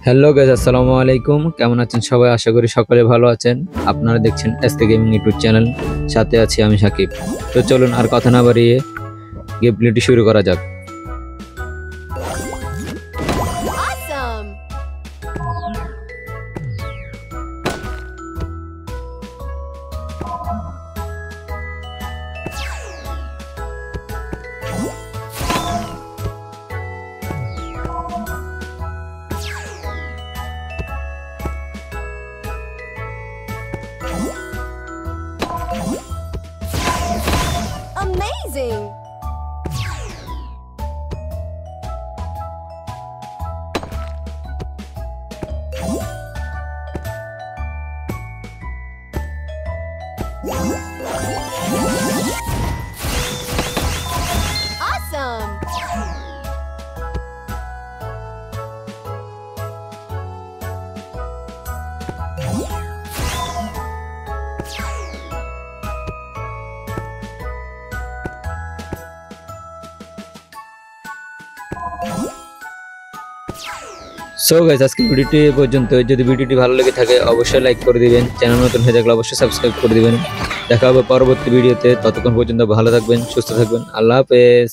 Hello guys, আসসালামু আলাইকুম। কেমন আছেন সবাই? আশা করি সকলে ভালো আছেন। আপনারা দেখছেন এসকে গেমিং ইউটিউব চ্যানেল, সাথে আছি আমি সাকিব। তো চলুন আর কথা না বাড়িয়ে গেম প্লেটি শুরু করা যাক। Awesome! Amazing! Awesome! So guys, আজকে ভিডিওটি এই পর্যন্ত। যদি ভিডিওটি ভালো লেগে থাকে অবশ্যই লাইক করে দিবেন, চ্যানেল নতুন হয়ে থাকলে অবশ্যই সাবস্ক্রাইব করে দিবেন। দেখা হবে পরবর্তী ভিডিওতে। ততক্ষণ পর্যন্ত ভালো থাকবেন, সুস্থ থাকবেন। আল্লাহ হাফেজ।